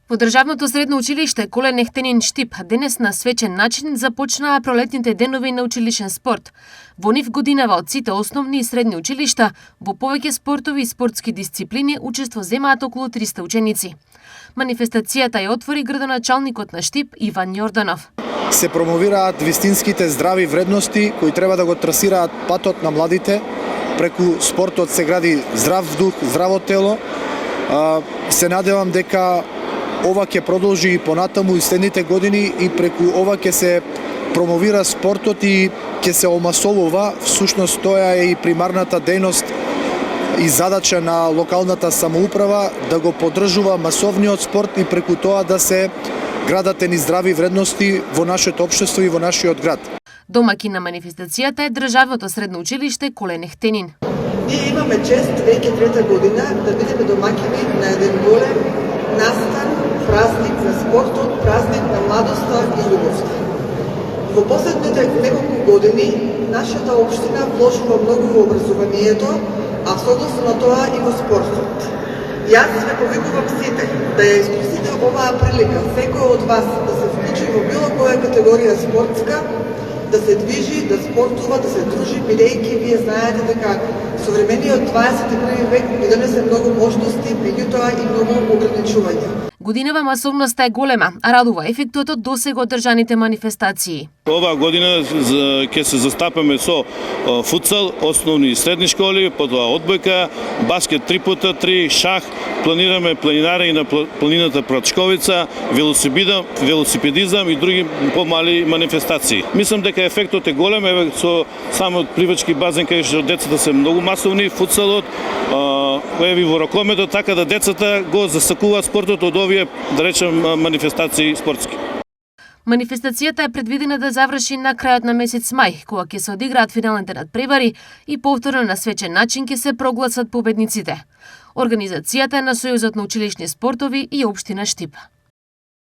Во државното средно училиште Колен Ехтенин Штип денес на свечен начин започнаа пролетните денови на училишен спорт. Во нив годинава од сите основни и средни училишта во повеќе спортови и спортски дисциплини учество земаат околу 300 ученици. Манифестацијата ја отвори градоначалникот на Штип Иван Јорданов. Се промовираат вистинските здрави вредности кои треба да го трасираат патот на младите. Преку спортот се гради здрав дух, здраво тело. Се надевам дека ова ќе продолжи и понатаму и следните години и преку ова ќе се промовира спортот и ќе се омасовува. Всушност тоа е и примарната дејност и задача на локалната самоуправа да го поддржува масовниот спорт и преку тоа да се градат едни здрави вредности во нашето општество и во нашиот град. Домаќин на манифестацијата е државното средно училиште Колен Ехтенин. Ние имаме чест веќе трета година да бидеме домаќини на еден голем настан, празник на спортот, празник на младоста и љубовта. Во последните неколку години нашата општина вложува многу во образованието, а согласно на тоа и во спортот. Јас ве повикувам сите да ја искористите оваа прилика, секој од вас да се вклучи во било која категорија спортска, да се движи, да спортува, да се дружи, бидејќи вие знаете дека современиот 21 век ни донесе многу можности, меѓутоа и многу ограничувања. Годинава масовноста е голема, а радува ефектот од досега одржаните манифестации. Оваа година ќе се застапаме со футсал, основни и средни школи, потоа одбојка, баскет 3x3, шах, планираме планинарење на планината Прачковица, велосипедизам и други помали манифестации. Мислам дека ефектот е голем, еве со самот пливачки базен кај што децата се многу масовни, футсалот, еве во ракометот, така да децата го засакуваат спортот од овие, да речем, манифестации спортски. Манифестацијата е предвидена да заврши на крајот на месец мај, кога ќе се одиграат финалните надпревари и повторно на свечен начин ќе се прогласат победниците. Организацијата е на Сојузот на училишни спортови и општина Штип.